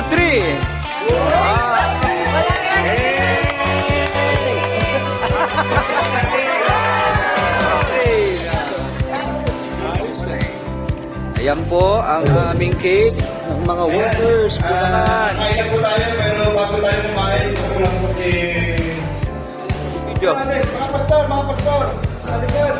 3. Ayan po ang aming cake ng mga workers. Bulacan. Kain na po tayo, pero bago tayo kumain, gusto ko lang po Video. mga pastor, mga pastor. Sa likod.